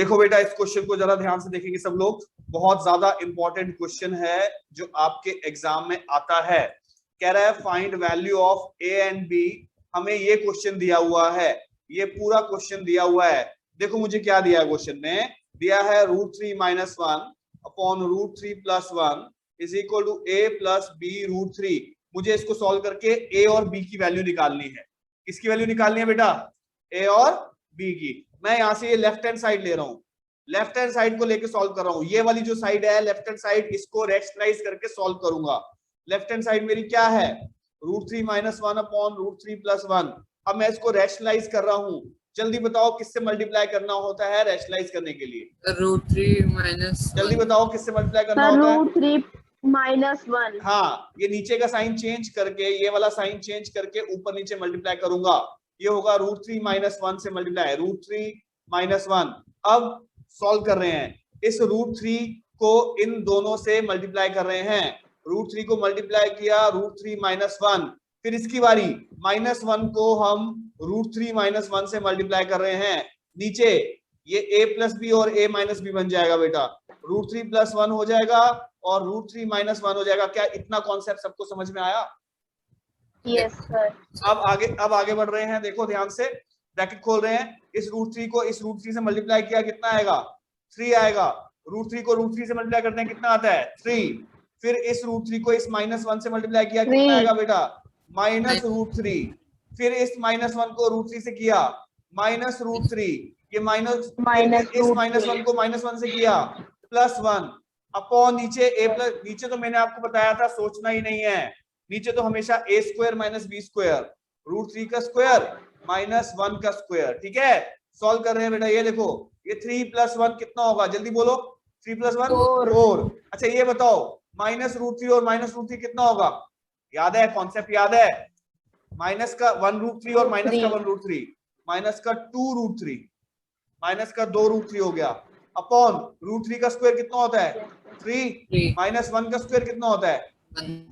देखो बेटा इस क्वेश्चन को जरा ध्यान से देखेंगे सब लोग, बहुत ज्यादा इंपॉर्टेंट क्वेश्चन है जो आपके एग्जाम में आता है। कह रहा है find value of A and B. हमें ये क्वेश्चन दिया हुआ है, ये पूरा क्वेश्चन दिया हुआ है। देखो मुझे क्या दिया है क्वेश्चन में, दिया है √3 - 1 upon √3 + 1 is equal to a plus B √3। मुझे इसको सॉल्व करके a और b की वैल्यू निकालनी है। किसकी वैल्यू निकालनी है बेटा? a और b की। मैं यहां से ये लेफ्ट हैंड साइड ले रहा हूं, लेफ्ट हैंड साइड को लेके सॉल्व कर रहा हूं। ये वाली जो साइड है लेफ्ट हैंड साइड, इसको रैशनलाइज करके सॉल्व करूंगा। लेफ्ट हैंड साइड मेरी क्या है? √3 - 1 अपॉन √3 + 1। अब मैं इसको रैशनलाइज कर रहा हूं। जल्दी बताओ किससे मल्टीप्लाई करना होता है रैशनलाइज करने के लिए? √3 - जल्दी 1। बताओ किससे मल्टीप्लाई करना होता है? √3 - 1। हाँ, ये नीचे का साइन चेंज करके, ये वाला साइन चेंज करके ऊपर नीचे मल्टीप्लाई करूंगा। ये होगा √3 - 1 से मल्टीप्लाई, √3 - 1। अब सॉल्व कर रहे हैं, इस √3 को इन दोनों से मल्टीप्लाई कर रहे हैं। √3 को मल्टीप्लाई किया √3 - 1, फिर इसकी बारी -1 को हम √3 - 1 से मल्टीप्लाई कर रहे हैं। नीचे ये a प्लस बी और a माइनस बी बन जाएगा बेटा, √3 + 1 हो जाएगा और √3 - 1 हो जाएगा। क्या इतना कॉन्सेप्ट सबको समझ में आया? Yes sir. अब आगे बढ़ रहे हैं, देखो ध्यान से, ब्रैकेट खोल रहे हैं। इस √3 को इस √3 से मल्टीप्लाई किया, कितना आएगा? 3 आएगा। √3 को √3 से मल्टीप्लाई करते हैं, कितना आता है? 3। फिर इस √3 को इस -1 से मल्टीप्लाई किया, कितना आएगा बेटा? -√3। फिर इस -1 को √3 से किया, -√3। ये माइनस, इस -1 को -1 से किया, +1 अपॉन नीचे a प्लस, नीचे तो मैंने आपको बताया था सोचना ही नहीं है, नीचे तो हमेशा a² - b², √3 का स्क्वायर -1 का स्क्वायर। ठीक है, सॉल्व कर रहे हैं बेटा। ये देखो, ये 3 + 1 कितना होगा? जल्दी बोलो। 3 + 1 4। अच्छा ये बताओ, -√3 और -√3 कितना होगा? याद है कॉन्सेप्ट? याद है? माइनस का 1√3 और माइनस का 1√3, माइनस का 2√3, माइनस का 2√3 हो गया, अपॉन √3 का स्क्वायर कितना होता है? 3, -1 का स्क्वायर कितना होता है?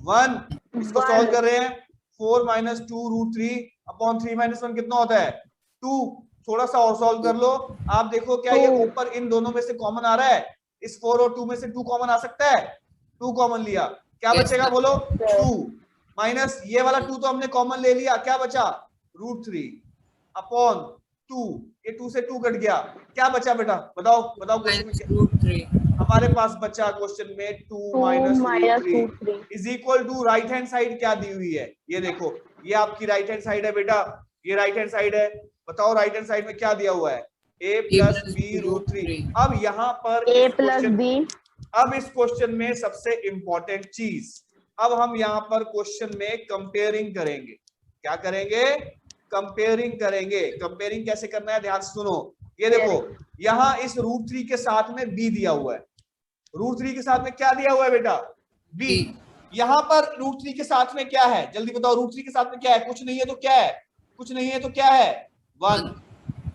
1। इसको सॉल्व कर रहे हैं, 4 - 2√3 अपॉन 3 - 1 कितना होता है? 2। थोड़ा सा और सॉल्व कर लो। आप देखो क्या ये ऊपर इन दोनों में से कॉमन आ रहा है? इस 4 और 2 में से 2 कॉमन आ सकता है? 2 कॉमन लिया, क्या बचेगा बोलो? 2 माइनस ये वाला 2 तो हमने कॉमन ले लिया, क्या बचा? √3 अपॉन 2। ये 2 से 2 कट गया, क्या बचा बेटा? बताओ बताओ क्वेश्चन में √3 हमारे पास बचा क्वेश्चन में 2 - √3 is equal to right hand side क्या दी हुई है? ये देखो, ये आपकी राइट हैंड साइड है बेटा, ये राइट हैंड साइड है। बताओ राइट हैंड साइड में क्या दिया हुआ है? a plus B √3। अब यहाँ पर a प्लस बी, अब इस क्वेश्चन में सबसे इंपॉर्टेंट चीज, अब हम यहाँ पर क्वेश्चन में कंपेयरिंग करेंगे। क्या करेंगे? कंपेयरिंग करेंगे। कंपेयरिंग कैसे करना है ध्यान से सुनो। ये देखो, यहाँ इस √3 के साथ में b दिया हुआ है, √3 के साथ में क्या दिया हुआ है बेटा? b। यहाँ पर √3 के साथ में क्या है? जल्दी बताओ, √3 के साथ में क्या है? कुछ नहीं है तो क्या है? कुछ नहीं है तो क्या है? 1।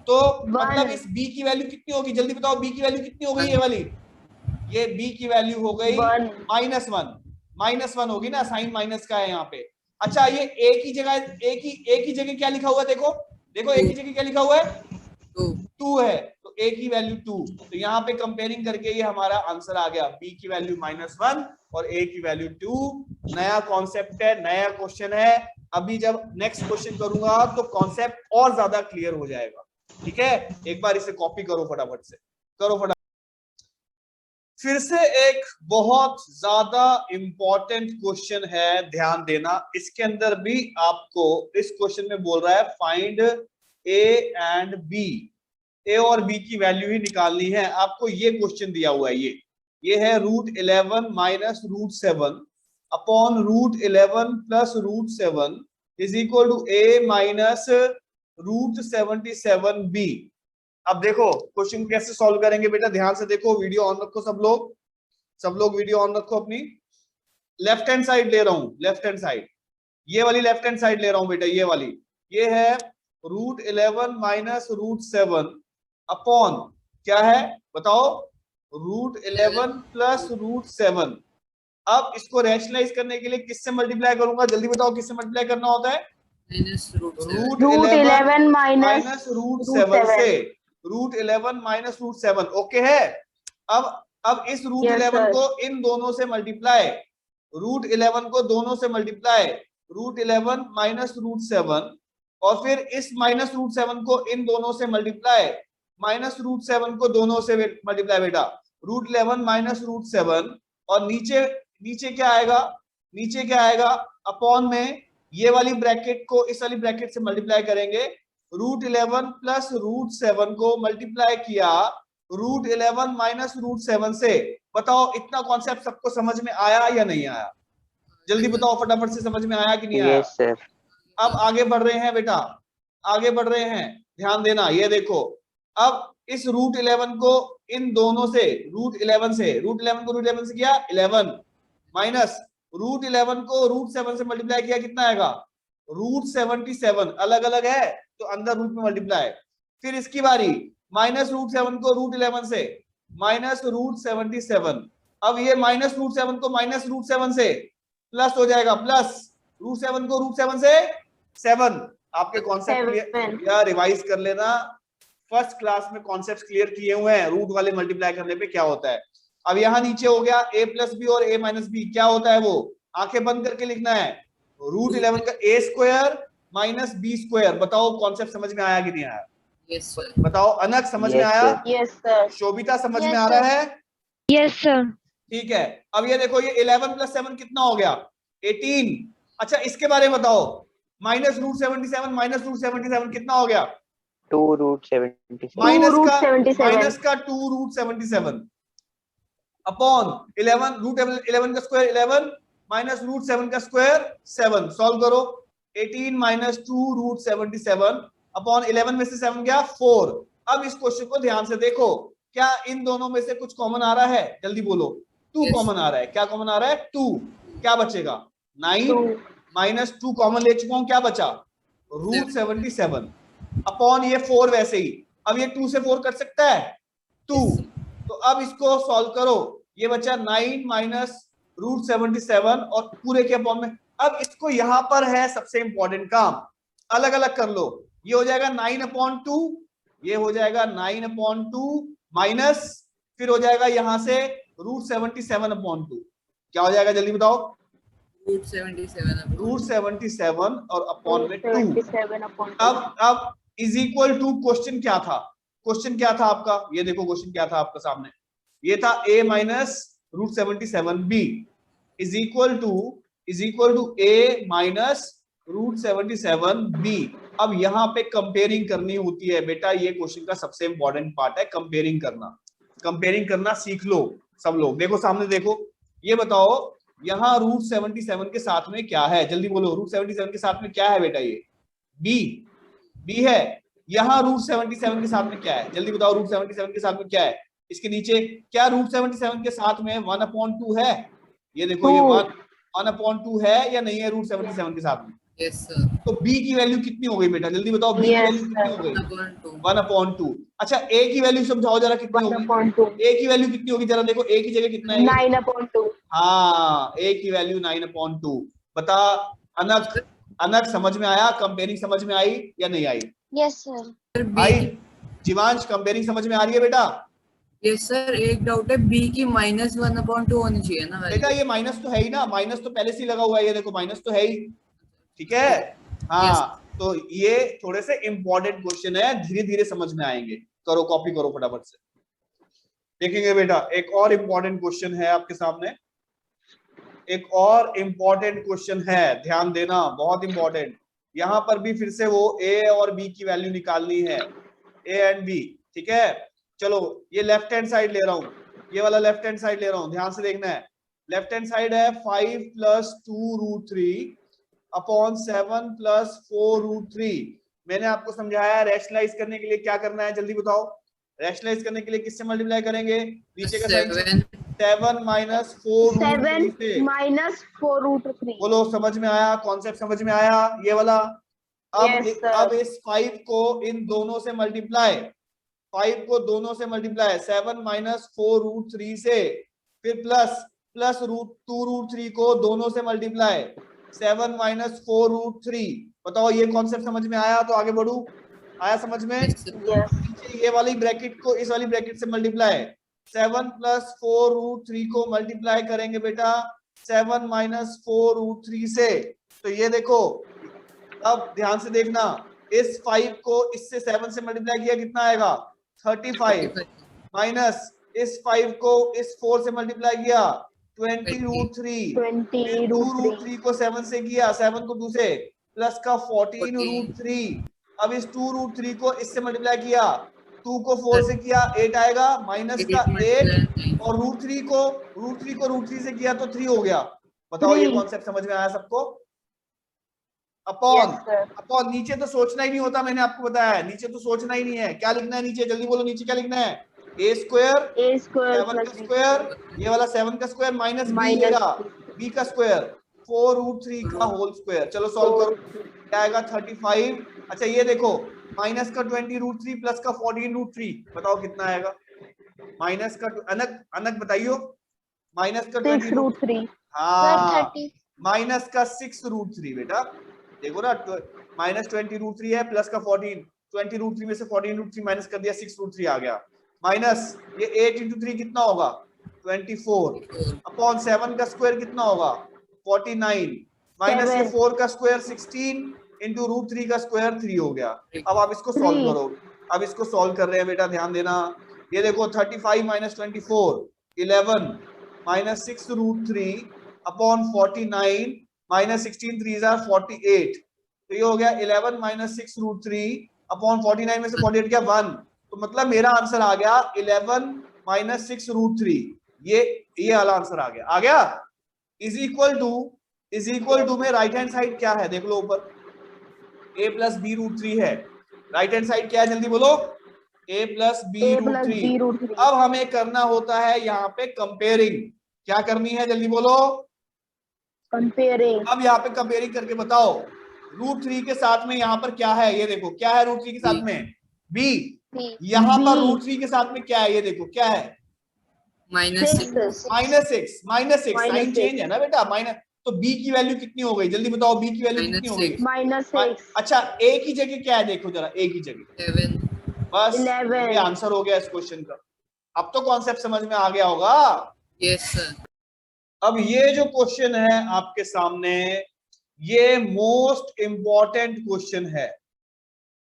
तो मतलब इस b की वैल्यू कितनी होगी? जल्दी बताओ, b की वैल्यू कितनी हो गई? ये वाली, ये b की वैल्यू हो गई -1 होगी ना, साइन माइनस का है यहाँ पे। अच्छा ये a की जगह, a की जगह क्या लिखा हुआ है? देखो देखो, a की जगह क्या लिखा हुआ है? 2 है, तो a की वैल्यू 2। तो यहाँ पे कंपेयरिंग करके ये हमारा आंसर आ गया, b की वैल्यू -1 और a की वैल्यू 2। नया कॉन्सेप्ट है, नया क्वेश्चन है। अभी जब नेक्स्ट क्वेश्चन करूंगा तो कॉन्सेप्ट और ज्यादा क्लियर हो जाएगा। ठीक है, एक बार इसे कॉपी करो फटाफट से, करो फटाफट। फिर से एक बहुत ज्यादा इंपॉर्टेंट क्वेश्चन है, ध्यान देना। इसके अंदर भी आपको, इस क्वेश्चन में बोल रहा है find a and b, a और b की वैल्यू ही निकालनी है। आपको ये क्वेश्चन दिया हुआ है, ये है √11 minus √7 upon √11 plus √7 is equal to a minus √77b। अब देखो क्वेश्चन कैसे सॉल्व करेंगे बेटा, ध्यान से देखो, वीडियो ऑन रखो सब लोग वीडियो ऑन रखो अपनी। लेफ्ट हैंड साइड ले रहा हूं, लेफ्ट हैंड साइड, ये वाली लेफ्ट हैंड साइड ले रहा हूं बेटा, ये वाली, ये है √11 माइनस √7 अपॉन क्या है बताओ? √11 प्लस √7। अब इसको रैशनलाइज करने के लिए किससे मल्टीप्लाई करूंगा? जल्दी बताओ किससे मल्टीप्लाई करना होता है? -√7 √11 माइनस √7 से। √11 माइनस √7 ओके है। अब इस √11 Yes, sir. को इन दोनों से मल्टीप्लाई, √11 को दोनों से मल्टीप्लाई, √11 माइनस √7 और फिर इस माइनस √7 को इन दोनों से मल्टीप्लाई, माइनस √7 को दोनों से मल्टीप्लाई बेटा, √11 माइनस √7 और नीचे क्या आएगा, नीचे क्या आएगा अपॉन में ये वाली ब्रैकेट को इस वाली ब्रैकेट से मल्टीप्लाई करेंगे, √11 प्लस √7 को मल्टीप्लाई किया √11 माइनस √7 से। बताओ इतना कॉन्सेप्ट सबको समझ में आया या नहीं आया? जल्दी बताओ फटाफट से, समझ में आया कि नहीं आया? Yes sir. अब आगे बढ़ रहे हैं बेटा, आगे बढ़ रहे हैं, ध्यान देना। ये देखो अब इस √11 को इन दोनों से, √11 को √11 से किया 11 माइनस √11 को √7 से मल्टीप्लाई किया, कितना आएगा √77। अलग अलग है तो अंदर रूट में मल्टीप्लाई। फिर इसकी बारी, माइनस √7 को √11 से माइनस √77। अब ये माइनस √7 को माइनस √7 से प्लस हो जाएगा, प्लस √7 को √7 से 7। आपके कॉन्सेप्ट या रिवाइज कर लेना, फर्स्ट क्लास में कॉन्सेप्ट क्लियर किए हुए हैं रूट वाले मल्टीप्लाई करने पे क्या होता है। अब यहाँ नीचे हो गया a प्लस बी और a माइनस बी, क्या होता है वो आंखें बंद करके लिखना है, √11 का a square minus b square. बताओ कॉन्सेप्ट समझ में आया कि नहीं आया? Yes sir. बताओ अनक समझ में आया? Yes, sir. शोभिता समझ Yes, में आ रहा है? Yes sir. ठीक है। अब ये देखो ये 11 प्लस 7 कितना हो गया 18। अच्छा इसके बारे में बताओ, माइनस √77 माइनस √77 कितना हो गया 2√77 माइनस का 2√77 अपॉन 11 √11 का स्क्वायर 11 माइनस √7 का स्क्वायर 7। सॉल्व करो, 18 माइनस 2√77 अपॉन 11 में से 7 गया 4। अब इस क्वेश्चन को ध्यान से देखो, क्या इन दोनों में से कुछ कॉमन आ रहा है? जल्दी बोलो। 2 Yes. कॉमन आ रहा है। क्या कॉमन आ रहा है? 2। क्या बचेगा 9 2. माइनस 2 कॉमन ले चुका हूं, क्या बचा √77 अपॉन ये 4 वैसे ही। अब ये 2 से 4 कट सकता है 2। तो अब इसको सॉल्व करो, ये बचा 9 माइनस √77 और पूरे के अपॉन में। अब इसको यहां पर है सबसे इंपॉर्टेंट काम, अलग अलग कर लो। ये हो जाएगा 9/2, ये हो जाएगा 9/2 माइनस फिर हो जाएगा यहां से √77/2। क्या हो जाएगा जल्दी बताओ? √77 और अपॉन में 2। 77 upon 2. अब इज इक्वल टू क्वेश्चन क्या था? क्वेश्चन क्या था आपका? ये देखो क्वेश्चन क्या था आपका सामने, ये था a minus √77b is equal to a minus √77b। अब यहाँ पे कंपेयरिंग करनी होती है बेटा, ये क्वेश्चन का सबसे इंपॉर्टेंट पार्ट है कंपेयरिंग करना। कंपेयरिंग करना सीख लो सब लोग। देखो सामने देखो, ये बताओ यहाँ √77 के साथ में क्या है? जल्दी बोलो, √77 के साथ में क्या है बेटा? ये b है। यहाँ √77 के साथ में क्या है? जल्दी बताओ, √77 के साथ में क्या है? इसके नीचे क्या √77 के साथ में 1/2 है? ये देखो ये 1/2 है या नहीं है √77 के साथ में? Yes sir. तो b की वैल्यू कितनी हो गई बेटा? जल्दी बताओ, b की Yes, वैल्यू कितनी हो गई? 1/2। 1/2। अच्छा a की वैल्यू समझाओ जरा, कितनी होगी? 1/2. a की वैल्यू कितनी होगी जरा देखो, a की जगह कितना है? 9/2. हाँ, a की वैल्यू 9/2। बता अनक समझ में आया? कंपेयरिंग समझ में आई या नहीं आई? Yes, sir. सर आई? बी, जीवांश कंपेयरिंग समझ में आ रही है बेटा? Yes sir. एक डाउट है, बी की -1/2 होनी चाहिए ना बेटा वैल्यू? ये माइनस तो है ही ना, माइनस तो पहले से ही लगा हुआ है, ये देखो माइनस तो है ही। ठीक है हाँ, तो ये थोड़े से इंपॉर्टेंट क्वेश्चन है, धीरे धीरे समझ में आएंगे। करो, कॉपी करो फटाफट से। देखेंगे बेटा एक और इंपॉर्टेंट क्वेश्चन है आपके सामने, एक और इंपॉर्टेंट क्वेश्चन है, ध्यान देना, बहुत इंपॉर्टेंट। यहां पर भी फिर से वो a और b की वैल्यू निकालनी है, a एंड b। ठीक है, चलो ये लेफ्ट हैंड साइड ले रहा हूं, ये वाला लेफ्ट हैंड साइड ले रहा हूं, ध्यान से देखना है। लेफ्ट हैंड साइड है 5 + 2√3 अपॉन 7 + 4√3। मैंने आपको समझाया रैशनलाइज करने के लिए क्या करना है, जल्दी बताओ। रैशनलाइज करने के लिए किससे मल्टीप्लाई करेंगे? नीचे का साइन 7 माइनस 4√3 से। 7 minus 4√3. बोलो समझ में आया? कॉन्सेप्ट समझ में आया ये वाला? अब Yes, sir. अब इस 5 को इन दोनों से मल्टीप्लाई, 5 को दोनों से मल्टीप्लाई 7 माइनस 4√3 से, फिर प्लस 2√3 को दोनों से मल्टीप्लाई 7 माइनस 4√3। बताओ ये कॉन्सेप्ट समझ में आया? तो आगे बढ़ू। आया समझ में? Yes, sir. Yes. नीचे ये वाली ब्रैकेट को इस वाली ब्रैकेट से मल्टीप्लाई, 7 + 4√3 को मल्टीप्लाई करेंगे बेटा 7 - 4√3 से। तो ये देखो, अब ध्यान से देखना, इस 5 को इससे 7 से मल्टीप्लाई किया कितना आएगा 35, माइनस इस 5 को इस 4 से मल्टीप्लाई किया 20√3, 2√3 को 7 से किया, 7 को 2 से, प्लस का 14√3। अब इस 2√3 को इससे मल्टीप्लाई किया, 2 को 4 से किया 8 आएगा, माइनस का 8 और √3 को √3 से किया तो 3 हो गया। बताओ ये 3। कॉन्सेप्ट समझ में आया सबको? Yes, upon sir. अपॉन नीचे तो सोचना ही नहीं होता, मैंने आपको बताया है, नीचे तो सोचना ही नहीं है। क्या लिखना है नीचे, जल्दी बोलो, नीचे क्या लिखना है? a square A square 7 plus का B स्क्वायर, ये वाला 7 का स्क्वायर माइनस b minus लेगा b का स्क्वायर 4√3 का होल स्क्वायर। चलो सॉल्व करो, क्या आएगा 35। अच्छा ये देखो, माइनस का 20√3 प्लस का 14√3, बताओ कितना आएगा? माइनस का अनक बताइयो, माइनस का 6√3. हाँ, माइनस का 6√3 बेटा, देखो ना, माइनस 20√3 है प्लस का 14, 20√3 में से 14√3 माइनस कर दिया 6√3 आ गया, माइनस ये 8 × 3 कितना होगा 24, अपॉन 7 का स्क्वायर कितना होगा 49, माइनस ये 4 का स्क्वायर 16 इंटू √3 का स्क्वायर 3 हो गया। अब आप इसको सॉल्व करो, अब इसको सॉल्व कर रहे हैं बेटा, ध्यान देना। ये देखो 35 - 24 11 माइनस 6√3 अपॉन 49 माइनस 16 3 = 48, तो ये हो गया 11 - 6√3 अपॉन 49 में से 48 गया 1, तो मतलब मेरा आंसर आ गया 11 - 6√3, ये वाला आंसर आ गया इज इक्वल टू में राइट हैंड साइड क्या है देख लो ऊपर, a + b√3 है, राइट हैंड साइड क्या है जल्दी बोलो, a + b√3। अब हमें करना होता है यहाँ पे कंपेयरिंग, क्या करनी है जल्दी बोलो, Comparing. अब यहाँ पे कंपेयरिंग करके बताओ √3 के साथ में यहाँ पर क्या है, ये देखो क्या है √3 के साथ में b, यहाँ पर √3 के साथ में क्या है, ये देखो क्या है -6. -6 साइन चेंज है ना बेटा, माइनस, तो b की वैल्यू कितनी हो गई जल्दी बताओ, b की वैल्यू कितनी हो गई -6. अच्छा a की जगह क्या है देखो जरा, a की जगह 7. बस 11. ये आंसर हो गया इस क्वेश्चन का। अब तो कॉन्सेप्ट समझ में आ गया होगा। Yes, sir. अब ये जो क्वेश्चन है आपके सामने, ये मोस्ट इंपॉर्टेंट क्वेश्चन है,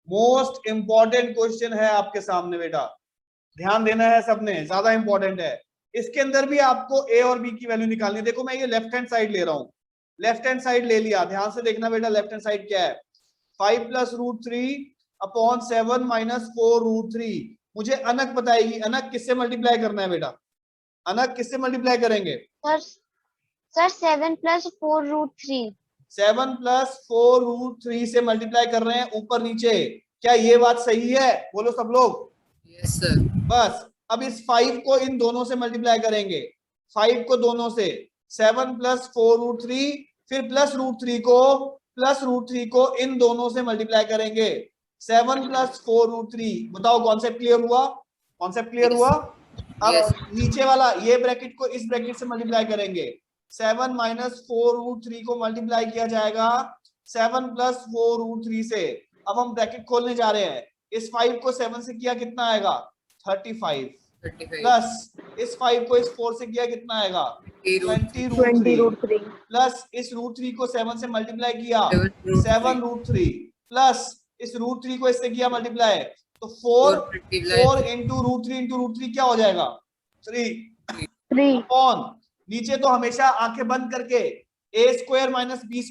मोस्ट इंपॉर्टेंट क्वेश्चन है आपके सामने बेटा, ध्यान देना है सबने, ज्यादा इंपॉर्टेंट है। इसके अंदर भी आपको a और b की वैल्यू निकालनी है। देखो मैं ये लेफ्ट हैंड साइड ले रहा हूं, लेफ्ट हैंड साइड ले लिया, ध्यान से देखना बेटा, लेफ्ट हैंड साइड क्या है 5 + √3 अपॉन 7 - 4√3। मुझे अनक बताएगी, अनक किससे मल्टीप्लाई करना है बेटा, अनक किससे मल्टीप्लाई करेंगे? सर 7 + 4√3. 7 + 4√3 से मल्टीप्लाई कर रहे हैं ऊपर नीचे, क्या ये बात सही है? बोलो सब लोग। Yes, sir. बस अब इस 5 को इन दोनों से मल्टीप्लाई करेंगे, 5 को दोनों से, 7 + 4√3 फिर +√3 को इन दोनों से मल्टीप्लाई करेंगे, 7 + 4√3। बताओ कॉन्सेप्ट क्लियर हुआ? कॉन्सेप्ट क्लियर हुआ? अब Yes. नीचे वाला ये ब्रैकेट को इस ब्रैकेट से मल्टीप्लाई करेंगे, 7 - 4√3 को मल्टीप्लाई किया जाएगा 7 + 4√3 से। अब हम ब्रैकेट खोलने जा रहे हैं, इस 5 को 7 से किया कितना आएगा 35, 35. प्लस इस 5 को इस 4 से किया कितना आएगा 20√3. प्लस इस √3 को 7 से मल्टीप्लाई किया 7√3. 7√3 प्लस इस √3 को इससे किया मल्टीप्लाई, तो 4 × √3 क्या हो जाएगा 3 अपॉन, नीचे तो हमेशा आंखें बंद करके a² - b²,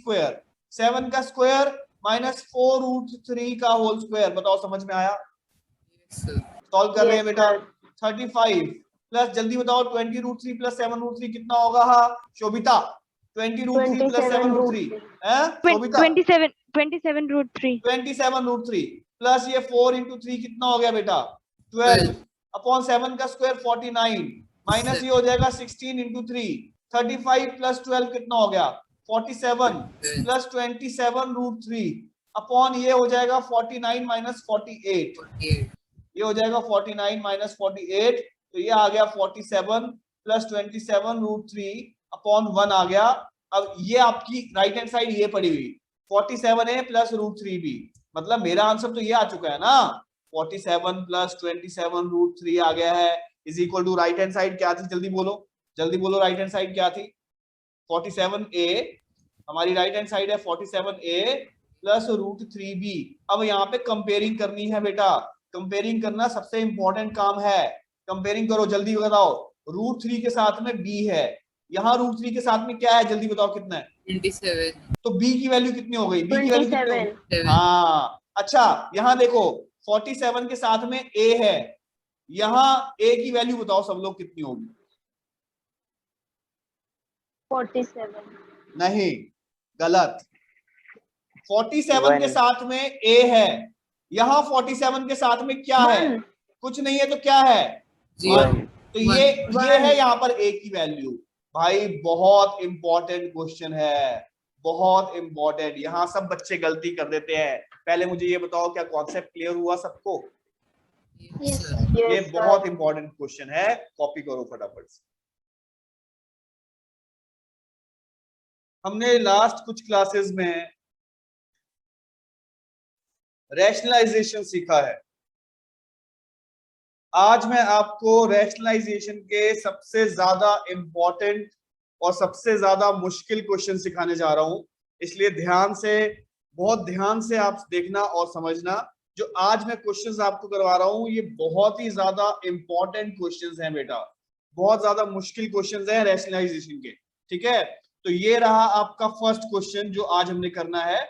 7 का स्क्वायर माइनस 4√3 का होल स्क्वायर। बताओ समझ में आया? Yes, sir. सॉल्व कर रहे हैं बेटा, 35 प्लस जल्दी बताओ 20√3 + 7√3 कितना होगा? हाँ शोभिता, 20√3 + 7√3 है शोभिता 27√3. 27√3 प्लस ये 4 × 3 कितना हो गया बेटा 12 अपॉन 7 का स्क्वायर 49 माइनस ये हो जाएगा 16 × 3, 35 + 12 कितना हो गया 47 प्लस 27√3 अपॉन ये हो जाएगा 49 - 48, 48. ये हो जाएगा 49 - 48, तो ये आ गया 47 प्लस 27√3 अपॉन 1 आ गया। अब ये आपकी राइट हैंड साइड ये पड़ी हुई 47a प्लस √3b, मतलब मेरा आंसर तो ये आ चुका है ना, 47 प्लस 27 रूट 3 आ गया है, is equal to right hand side क्या थी, जल्दी बोलो, जल्दी बोलो, राइट हैंड साइड क्या थी, 47a, हमारी राइट हैंड साइड है 47a प्लस रूट 3b। अब यहाँ पे कंपेयरिंग करनी है बेटा, कंपेयरिंग करना सबसे इंपॉर्टेंट काम है, कंपेयरिंग करो, जल्दी बताओ, रूट 3 के साथ में b है, यहाँ रूट 3 के साथ में क्या है, जल्दी बताओ कितना है, 27 तो b की वैल्यू कितनी हो गई, b की वैल्यू कितनी हो गई, 27 हाँ अच्छा, यहाँ देखो 47 के साथ में a है, यहाँ a की वैल्यू बताओ सब लोग कितनी होगी, 47 नहीं गलत, 47 के One. साथ में a है, यहाँ 47 के साथ में क्या है, 1 कुछ नहीं है तो क्या है, 0 तो ये है यहाँ पर a की वैल्यू। भाई बहुत इंपॉर्टेंट क्वेश्चन है, बहुत इंपॉर्टेंट, यहाँ सब बच्चे गलती कर देते हैं। पहले मुझे ये बताओ क्या कॉन्सेप्ट क्लियर हुआ सबको, Yes, सर sir. ये Yes, sir. बहुत इंपॉर्टेंट क्वेश्चन है, कॉपी करो फटाफट से। हमने लास्ट कुछ क्लासेस में रैशनलाइजेशन सीखा है, आज मैं आपको रैशनलाइजेशन के सबसे ज्यादा इंपॉर्टेंट और सबसे ज्यादा मुश्किल क्वेश्चन सिखाने जा रहा हूं, इसलिए ध्यान से, बहुत ध्यान से आप देखना और समझना। जो आज मैं क्वेश्चंस आपको करवा रहा हूं ये बहुत ही ज्यादा इंपॉर्टेंट क्वेश्चंस हैं बेटा, बहुत ज्यादा मुश्किल क्वेश्चंस हैं रैशनलाइजेशन के, ठीक है। तो ये रहा आपका फर्स्ट क्वेश्चन जो आज हमने करना है।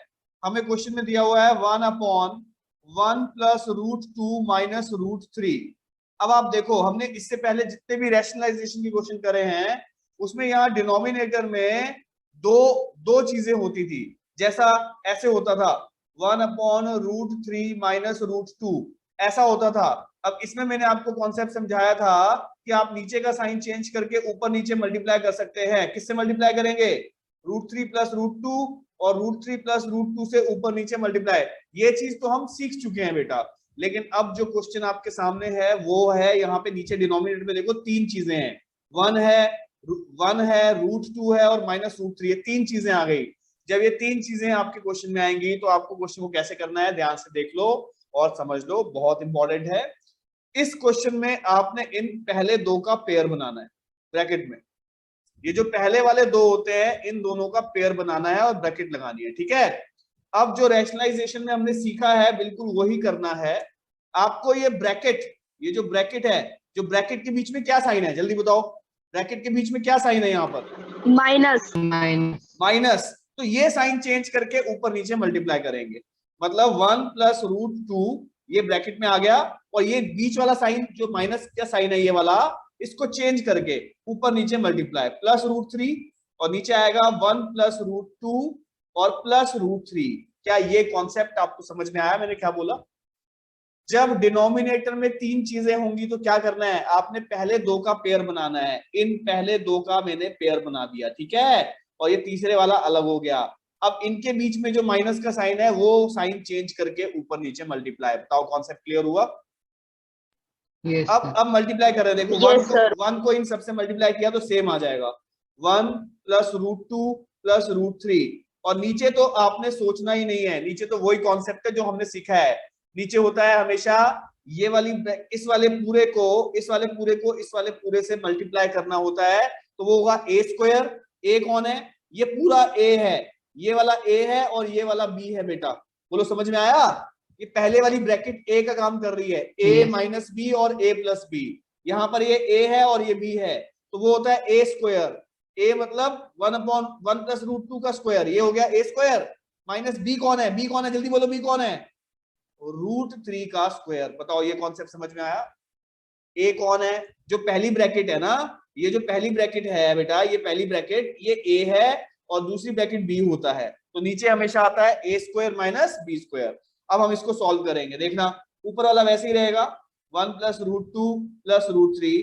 हमें क्वेश्चन में दिया हुआ है 1/1 प्लस रूट 2 माइनस रूट 3। अब आप देखो हमने इससे पहले जितने भी रैशनलाइजेशन के क्वेश्चन करे हैं उसमें यहाँ डिनोमिनेटर में दो चीजें होती थी, जैसा ऐसे होता था 1/√3 माइनस रूट 2 ऐसा होता था। अब इसमें मैंने आपको कॉन्सेप्ट समझाया था कि आप नीचे का साइन चेंज करके ऊपर नीचे मल्टीप्लाई कर सकते हैं। किससे मल्टीप्लाई करेंगे, √3 प्लस रूट 2 और √3 प्लस रूट 2 से ऊपर नीचे मल्टीप्लाई। ये चीज तो हम सीख चुके हैं बेटा, लेकिन अब जो क्वेश्चन आपके सामने है वो है यहाँ पे नीचे डिनोमिनेटर में देखो तीन चीजें हैं, वन है √2 है और माइनस √3 है, तीन चीजें आ गई। जब ये तीन चीजें आपके क्वेश्चन में आएंगी तो आपको क्वेश्चन को कैसे करना है ध्यान से देख लो और समझ लो, बहुत इंपॉर्टेंट है। इस क्वेश्चन में आपने इन पहले दो का पेयर बनाना है ब्रैकेट में, ये जो पहले वाले दो होते हैं इन दोनों का पेयर बनाना है और ब्रैकेट लगानी है, ठीक है। अब जो रैशनलाइजेशन में हमने सीखा है बिल्कुल वही करना है आपको। ये जो ब्रैकेट है, जो ब्रैकेट के बीच में क्या साइन है जल्दी बताओ, ब्रैकेट के बीच में क्या साइन है यहाँ पर, माइनस माइनस, तो ये साइन चेंज करके ऊपर नीचे मल्टीप्लाई करेंगे, मतलब 1 प्लस रूट 2 ये ब्रैकेट में आ गया और ये बीच वाला साइन जो माइनस का साइन है ये वाला, इसको चेंज करके ऊपर नीचे मल्टीप्लाई प्लस √3 और नीचे आएगा 1 प्लस रूट 2 और प्लस √3। क्या ये कॉन्सेप्ट आपको समझ में आया मैंने क्या बोला? जब डिनोमिनेटर में तीन चीजें होंगी तो क्या करना है, आपने पहले दो का पेयर बनाना है। इन पहले दो का मैंने पेयर बना दिया, ठीक है, और ये तीसरे वाला अलग हो गया। अब इनके बीच में जो माइनस का साइन है वो साइन चेंज करके ऊपर नीचे मल्टीप्लाई। बताओ कॉन्सेप्ट क्लियर हुआ? यस अब मल्टीप्लाई कर रहे हैं, देखो Yes, वन को इन सबसे मल्टीप्लाई किया तो सेम आ जाएगा, 1 प्लस √2 प्लस √3। और नीचे तो आपने सोचना ही नहीं है, नीचे तो वही कॉन्सेप्ट है जो हमने सीखा है। नीचे होता है हमेशा ये वाली, इस वाले पूरे को इस वाले पूरे को इस वाले पूरे से मल्टीप्लाई करना होता है, तो वो होगा a²। a कौन है, ये पूरा a है, ये वाला a है और ये वाला b है बेटा। बोलो समझ में आया? ये पहले वाली ब्रैकेट a का काम कर रही है, a माइनस बी और a प्लस बी। यहाँ पर ये a है और ये b है, तो वो होता है a²। a मतलब 1/1 प्लस √2 का स्क्वायर, ये हो गया a²। माइनस b कौन है, b कौन है जल्दी बोलो, b कौन है, √3 का स्क्वायर। बताओ ये कॉन्सेप्ट समझ में आया? a कौन है, जो पहली ब्रैकेट है ना, ये जो पहली ब्रैकेट है बेटा, ये पहली ब्रैकेट ये a है और दूसरी ब्रैकेट b होता है, तो नीचे हमेशा आता है a² माइनस b²। अब हम इसको सॉल्व करेंगे, देखना ऊपर वाला वैसे ही रहेगा 1 प्लस √2 प्लस √3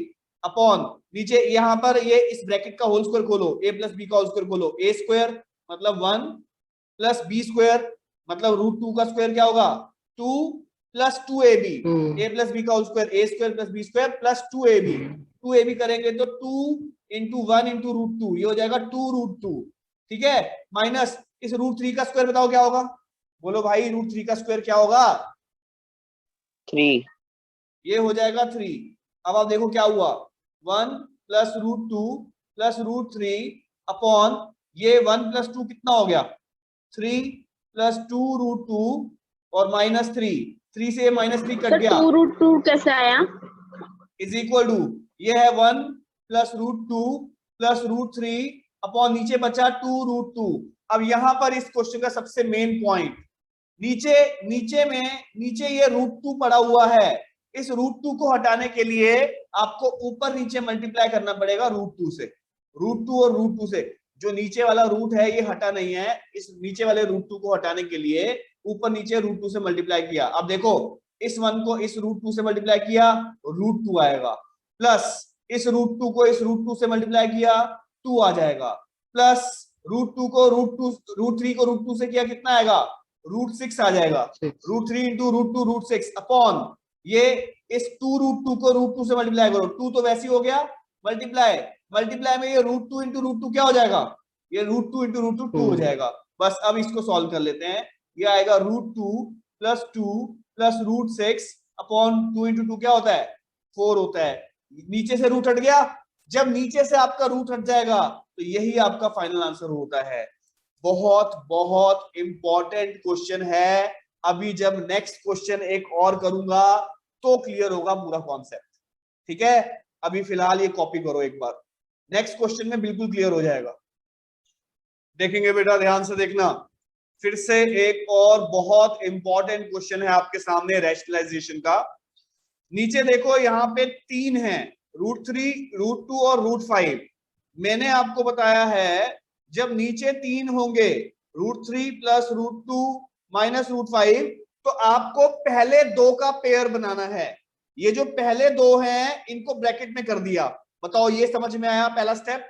अपॉन नीचे यहाँ पर ये इस ब्रैकेट का होल स्क्वायर खोलो, a प्लस b का होल स्क्वायर खोलो, a² मतलब 1 प्लस b² मतलब √2 का स्क्वायर क्या होगा 2 प्लस 2ab, a प्लस b का whole square a² plus b² plus 2ab। 2ab करेंगे तो 2 इंटू 1 इंटू √2, ये हो जाएगा 2√2, ठीक है, माइनस इस √3 का स्क्वायर बताओ क्या होगा, बोलो भाई रूट 3 का स्क्वायर क्या होगा? 3. ये हो जाएगा 3। अब आप देखो क्या हुआ, 1 plus root 2 plus root 3 upon ये 1 प्लस 2 कितना हो गया? 3 प्लस 2 रूट 2 और माइनस 3 से ये माइनस 3 कट सर गया, 2√2 कैसे आया? इज इक्वल टू ये है 1 plus root 2 plus root 3 upon नीचे बचा 2 रूट 2। अब यहां पर इस क्वेश्चन का सबसे मेन पॉइंट, नीचे नीचे ये रूट 2 पड़ा हुआ है, इस रूट 2 को हटाने के लिए आपको ऊपर नीचे मल्टीप्लाई करना पड़ेगा रूट 2 से। रूट 2 और रूट 2 से जो नीचे वाला रूट है ये हटा नहीं है, इस नीचे वाले रूट 2 को हटाने के लिए ऊपर नीचे रूट 2 से मल्टीप्लाई किया। अब देखो इस 1 को इस रूट 2 से मल्टीप्लाई किया, रूट 2 आएगा, प्लस इस रूट 2 को इस रूट 2 से मल्टीप्लाई किया, 2 आ जाएगा, प्लस रूट 2 को रूट 3 को रूट 2 से किया, कितना आएगा? रूट 6 आ जाएगा। Root 3 into root 2 root 6 upon ये इस 2 रूट 2 को रूट 2 से मल्टीप्लाई करो, 2 तो वैसे ही हो गया, मल्टीप्लाई में ये रूट 2 इंटू रूट 2 क्या हो जाएगा? ये रूट 2 इंटू रूट 2 2 हो जाएगा। बस अब इसको सॉल्व कर लेते हैं, ये आएगा root 2 plus root 6 upon 2 into 2 क्या होता है? 4 होता है। नीचे से रूट हट गया, जब नीचे से आपका रूट हट जाएगा तो यही आपका फाइनल आंसर होता है। बहुत बहुत इंपॉर्टेंट क्वेश्चन है। अभी जब नेक्स्ट क्वेश्चन एक और करूंगा तो क्लियर होगा पूरा कॉन्सेप्ट, ठीक है? अभी फिलहाल ये कॉपी करो एक बार, नेक्स्ट क्वेश्चन में बिल्कुल क्लियर हो जाएगा। देखेंगे बेटा, ध्यान से देखना, फिर से एक और बहुत इंपॉर्टेंट क्वेश्चन है आपके सामने रैशनलाइजेशन का। नीचे देखो यहाँ पे 3 है, रूट 3 रूट 2 और रूट 5। मैंने आपको बताया है जब नीचे 3 होंगे, root 3 plus root 2 minus root 5, तो आपको पहले 2 का पेयर बनाना है। ये जो पहले 2 हैं इनको ब्रैकेट में कर दिया। बताओ ये समझ में आया पहला स्टेप?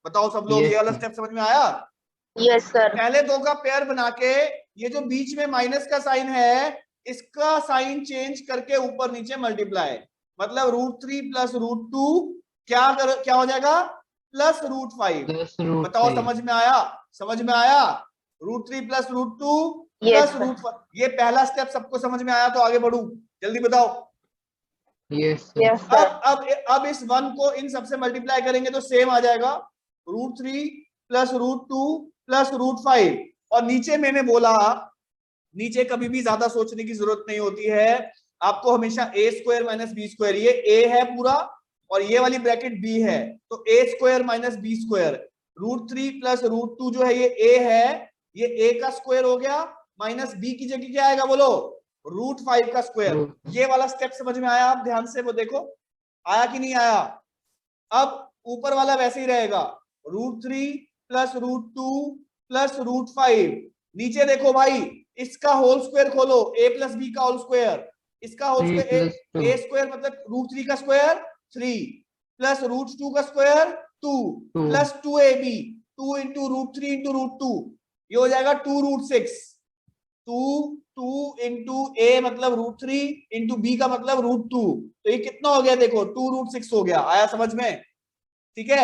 बताओ सब लोग, ये वाला स्टेप समझ में आया? Yes sir. पहले 2 का पेयर बना के ये जो बीच में माइनस का साइन है इसका साइन चेंज करके ऊपर नीचे मल्टीप्लाई, मतलब रूट 3 प्लस रूट 2 क्या हो जाएगा? Plus root 5। बताओ समझ में आया? समझ में आया? Root 3 plus root 2 plus root 5। ये पहला स्टेप सबको समझ में आया तो आगे बढ़ू, जल्दी बताओ। यस अब इस 1 को इन सबसे मल्टीप्लाई करेंगे तो सेम आ जाएगा, root 3 plus root 2 plus root 5। और नीचे मैंने बोला, नीचे कभी भी ज्यादा सोचने की जरूरत नहीं होती है, आपको हमेशा ए स्क्वायर माइनस बी स्क्वायर, ये ए है पूरा और ये वाली ब्रैकेट बी है, तो A square minus B square, root 3 plus root 2 जो है ये ए है, ये ए का स्क्वायर हो गया, माइनस बी की जगह क्या आएगा बोलो? रूट 5 का स्क्वायर। ये वाला स्टेप समझ में आया? आप ध्यान से वो देखो, आया कि नहीं आया? अब ऊपर वाला वैसे ही रहेगा, root 3 plus root 2 plus root 5। नीचे देखो भाई, इसका होल स्क्वायर खोलो, a प्लस बी का होल स्क्वायर, इसका होल स्क्वायर ए स्क्वायर मतलब रूट 3 का स्क्वायर 3 प्लस रूट 2 का square 2 plus 2ab, 2 into root 3 into root 2, ये हो जाएगा 2 रूट 6। 2 इंटू ए मतलब रूट 3 इंटू बी का मतलब रूट 2, तो ये कितना हो गया? देखो 2 रूट 6 हो गया। आया समझ में? ठीक है।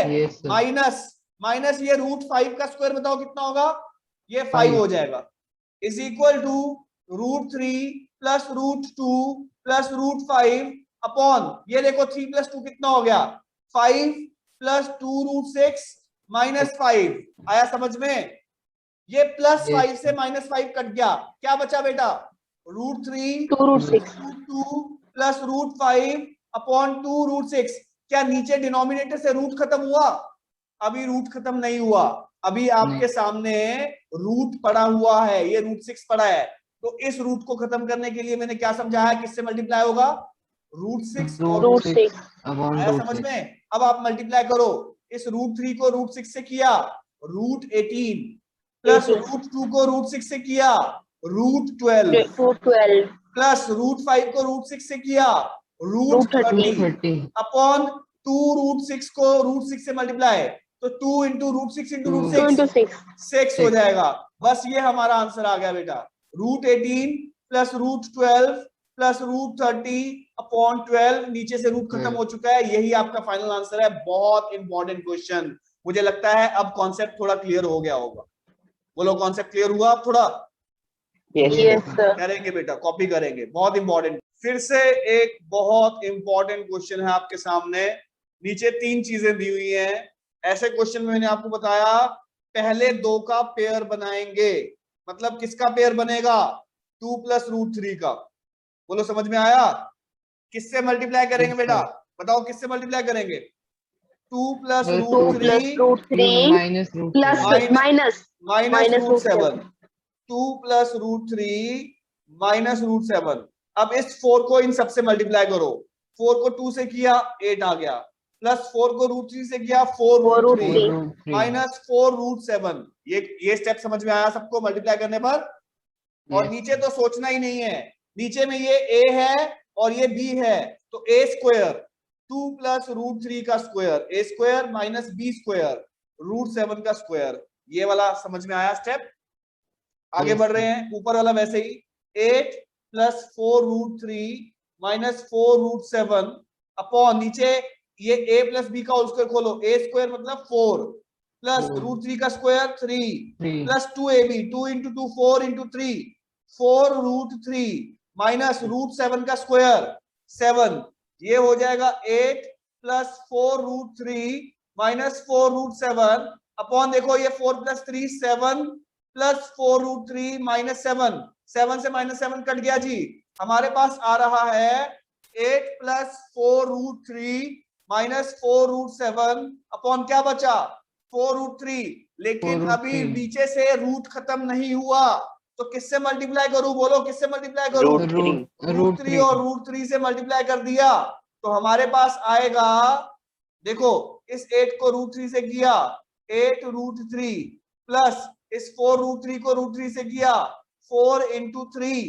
माइनस ये रूट 5 का स्क्वायर बताओ कितना होगा? ये 5 हो जाएगा, is equal to root 3 plus root 2 plus root 5 upon ये देखो 3 प्लस 2 कितना हो गया? 5 प्लस 2 रूट 6 माइनस 5। आया समझ में? ये प्लस 5 से माइनस 5 कट गया, क्या बचा बेटा? Root 3 2 root 6 root 2 plus root 5 upon 2 root 6। क्या नीचे डिनोमिनेटर से रूट खत्म हुआ? अभी रूट खत्म नहीं हुआ, अभी आपके सामने रूट पड़ा हुआ है, ये रूट 6 पड़ा है, तो इस रूट को खत्म करने के लिए मैंने क्या समझाया? किससे मल्टीप्लाई होगा? रूट 6 और रूट 6। आया समझ में? अब आप मल्टीप्लाई करो, इस रूट 3 को रूट 6 से किया रूट 18 प्लस रूट 2 को रूट 6 से किया रूट 12 प्लस रूट 5 को रूट 6 से किया रूट 30 अपॉन 2 रूट 6 को रूट 6 से मल्टीप्लाई, तो 2 इंटू रूट 6 इंटू रूट 6 हो जाएगा। बस ये हमारा आंसर आ गया बेटा, root 18 plus root 12 plus root 30 upon 12, नीचे से रूट खत्म हो चुका है, यही आपका फाइनल आंसर है। बहुत इंपॉर्टेंट क्वेश्चन। मुझे लगता है अब कॉन्सेप्ट थोड़ा क्लियर हो गया होगा। बोलो कॉन्सेप्ट क्लियर हुआ अब थोड़ा? Yes. Yes, sir. करेंगे बेटा, कॉपी करेंगे, बहुत इंपॉर्टेंट। फिर से एक बहुत इंपॉर्टेंट क्वेश्चन है आपके सामने। नीचे 3 चीजें दी हुई हैं। ऐसे क्वेश्चन में मैंने आपको बताया पहले 2 का पेयर बनाएंगे, मतलब किसका पेयर बनेगा? 2 + √3 का। बोलो समझ में आया? किससे मल्टीप्लाई करेंगे बेटा? बताओ किससे मल्टीप्लाई करेंगे? 2 + 2 √3 + √3 माइनस रूट plus minus -√7। 2 + √3 -√7। अब इस 4 को इन सबसे मल्टीप्लाई करो। 4 को 2 से किया 8 आ गया, प्लस 4 को √3 से किया 4√3 -4√7। ये स्टेप समझ में आया सबको मल्टीप्लाई करने पर? और नीचे तो सोचना ही नहीं है, नीचे में ये a है और ये b है, तो a², 2 + √3 का स्क्वायर, a² - b² √7 का स्क्वायर। ये वाला समझ में आया स्टेप? आगे बढ़ रहे हैं। ऊपर वाला वैसे ही 8 + 4√3 -4√7 अपॉन नीचे ये a + b का होल स्क्वायर खोलो, a² मतलब 4 प्लस √3 का स्क्वायर 3 प्लस 2ab, 2 × 2 4 × 3 4√3 माइनस √7 का स्क्वायर 7। ये हो जाएगा 8 + 4√3 -4√7 अपॉन देखो ये 4 + 3 7 + 4√3 -7, 7 से -7 कट गया जी। हमारे पास आ रहा है 8 + 4√3 -4√7 अपॉन क्या बचा? 4√3। लेकिन अभी नीचे से रूट खत्म नहीं हुआ, तो किससे मल्टीप्लाई करूं? बोलो किससे मल्टीप्लाई करूं? √3 और √3 से मल्टीप्लाई कर दिया तो हमारे पास आएगा, देखो इस 8 को √3 से किया 8√3 प्लस इस 4√3 को √3 से किया 4 × 3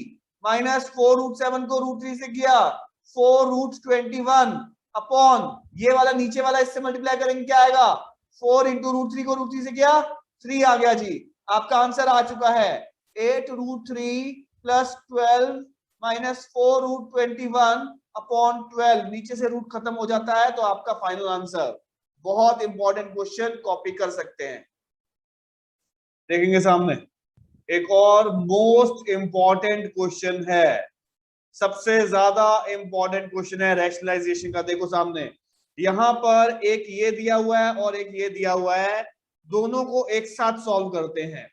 माइनस 4√7 को √3 से किया 4√21 अपॉन ये वाला नीचे वाला इससे मल्टीप्लाई करेंगे क्या आएगा? 4 × √3 को √3 से किया 3 आ गया जी। आपका आंसर आ चुका है 8√3 + 12 -4√21 अपॉन 12। नीचे से रूट खत्म हो जाता है तो आपका फाइनल आंसर। बहुत इंपॉर्टेंट क्वेश्चन, कॉपी कर सकते हैं। देखेंगे सामने एक और मोस्ट इंपॉर्टेंट क्वेश्चन है, सबसे ज्यादा इंपॉर्टेंट क्वेश्चन है रैशनलाइजेशन का। देखो सामने यहां पर एक ये दिया हुआ है और एक ये दिया हुआ है, दोनों को एक साथ सॉल्व करते हैं।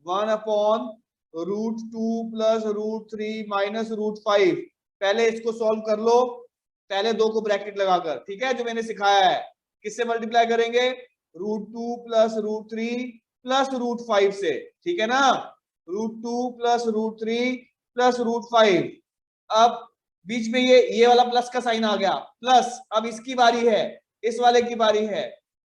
1/√2 + √3 -√5। पहले इसको सॉल्व कर लो, पहले 2 को ब्रैकेट लगाकर, ठीक है, जो मैंने सिखाया है। किससे मल्टीप्लाई करेंगे? √2 + √3 + √5 से, ठीक है ना? √2 + √3 + √5। अब बीच में ये वाला प्लस का साइन आ गया, प्लस। अब इसकी बारी है, इस वाले की बारी है।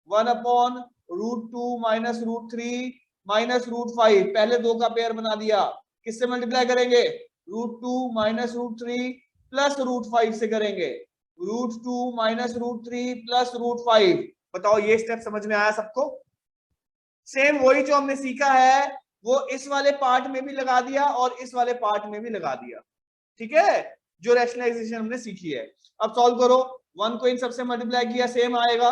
1/√2 -√3 -√5। पहले 2 का पेयर बना दिया, किससे मल्टीप्लाई करेंगे? √2 -√3 + √5 से करेंगे। √2 -√3 + √5। बताओ ये स्टेप समझ में आया सबको? सेम वही जो हमने सीखा है वो इस वाले पार्ट में भी लगा दिया और इस वाले पार्ट में भी लगा दिया, ठीक है, जो रैशनलाइजेशन हमने सीखी है। अब सॉल्व करो, 1 को इन सबसे मल्टीप्लाई किया सेम आएगा,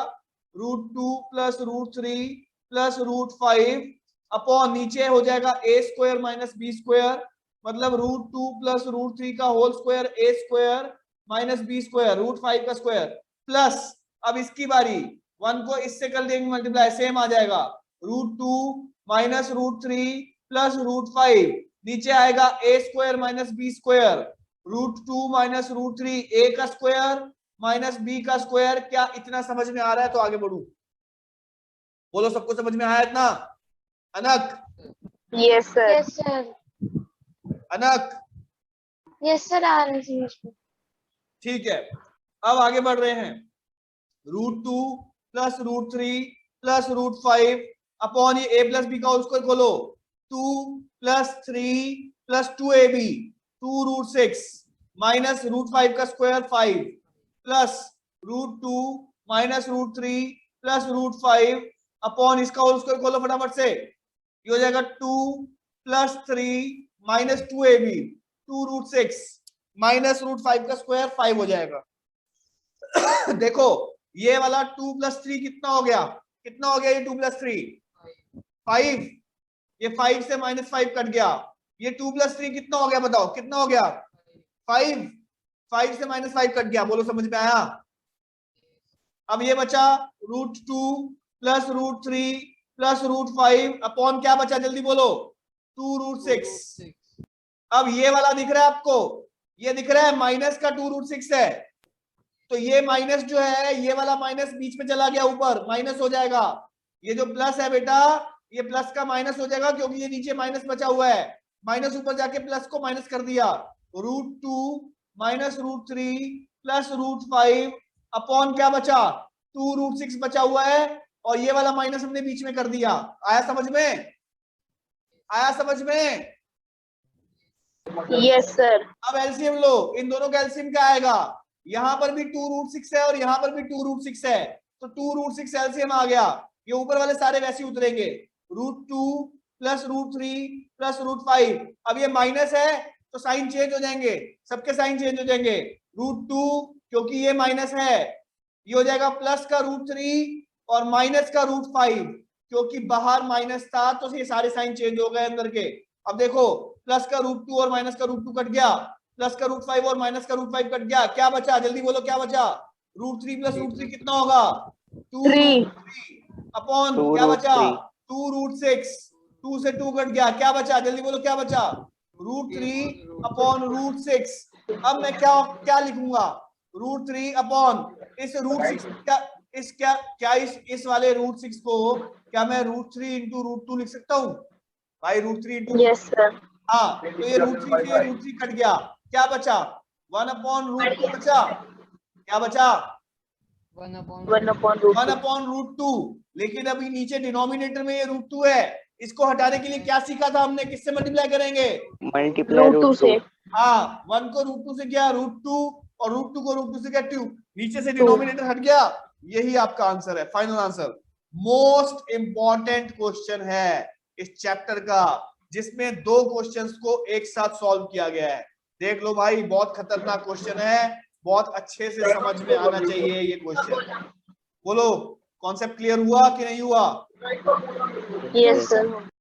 √2 + √3 + √5 अपॉन नीचे हो जाएगा a² - b², मतलब √2 + √3 का होल स्क्वायर a² - b² √5 का स्क्वायर प्लस। अब इसकी बारी, 1 को इससे कर देंगे मल्टीप्लाई, सेम आ जाएगा √2 - √3 + √5। नीचे आएगा a² - b² √2 - √3 a का स्क्वायर माइनस b का स्क्वायर। क्या इतना समझ में आ रहा है? तो आगे बढ़ू, बोलो सबको समझ में आया इतना? अनक? Yes, sir. Yes, sir. अनक? Yes, sir. आ रहे हैं समझ में। ठीक है, अब आगे बढ़ रहे हैं। √2 + √3 + √5 अपॉन ये a + b का होल स्क्वायर खोलो, 2 + 3 + 2ab 2√6 माइनस √5 का स्क्वायर 5 प्लस √2 - √3 + √5 अपॉन इसका होल स्क्वायर खोलो फटाफट से, ये हो जाएगा 2 + 3 - 2ab 2√6 माइनस √5 का स्क्वायर 5 हो जाएगा। देखो ये वाला 2 + 3 कितना हो गया? कितना हो गया ये 2 + 3? 5। ये 5 से -5 कट गया, ये 2 + 3 कितना हो गया बताओ, कितना हो गया 5, 5 से -5 कट गया, बोलो समझ में आया। अब ये बचा √2 + √3 + √5 अपॉन क्या बचा जल्दी बोलो 2√6। अब ये वाला दिख रहा है आपको, ये दिख रहा है माइनस का 2√6 है, तो ये माइनस जो है ये वाला माइनस बीच में चला गया, ऊपर माइनस हो जाएगा। ये जो प्लस है बेटा ये प्लस का माइनस हो जाएगा, क्योंकि ये नीचे माइनस बचा हुआ है, माइनस ऊपर जाके प्लस को माइनस कर दिया। √2 - √3 + √5 अपॉन क्या बचा 2√6 बचा हुआ है, और ये वाला माइनस हमने बीच में कर दिया। आया समझ में, आया समझ में। Yes, sir. अब एलसीएम लो, इन दोनों का एलसीएम क्या आएगा, यहां पर भी 2√6 है और यहां पर भी 2√6 है, तो 2√6 एलसीएम आ गया। ये ऊपर वाले सारे वैसे ही उतरेंगे, √2 + √3 + √5। अब ये माइनस है तो साइन चेंज हो जाएंगे, सबके साइन चेंज हो जाएंगे। √2 क्योंकि ये माइनस है, ये हो जाएगा प्लस का √3 और माइनस का √5, क्योंकि बाहर माइनस था तो ये सारे साइन चेंज हो गए अंदर के। अब देखो प्लस का √2 और माइनस का √2 कट गया, प्लस का √5 और माइनस का √5 कट गया, क्या बचा जल्दी बोलो क्या बचा, √3 + √3 कितना होगा 2√3 अपॉन क्या बचा 2√6, 2 से 2 कट गया, क्या बचा जल्दी बोलो क्या बचा √3 अपॉन √6। अब मैं क्या लिखूंगा √3 अपॉन इस √6 का, इस क्या इस वाले √6 को क्या मैं √3 × √2 लिख सकता हूँ भाई, √3 × Yes, sir. हाँ, तो ये √3 से √3 कट गया, क्या बचा 1/√2 बचा, क्या बचा 1/√2। लेकिन अभी नीचे डिनोमिनेटर में ये √2 है, इसको हटाने के लिए क्या सीखा था हमने, किससे मल्टीप्लाई करेंगे मल्टीप्लाई √2 से. हाँ, 1 को √2 से किया √2 और √2 को √2 से किया 2, नीचे से डिनोमिनेटर हट गया, यही आपका आंसर है, final answer. Most important question है इस चैप्टर का, जिसमें 2 क्वेश्चंस को एक साथ सॉल्व किया गया है। देख लो भाई, बहुत खतरनाक क्वेश्चन है, बहुत अच्छे से समझ में आना चाहिए ये क्वेश्चन। बोलो कॉन्सेप्ट क्लियर हुआ कि नहीं हुआ? Yes, sir.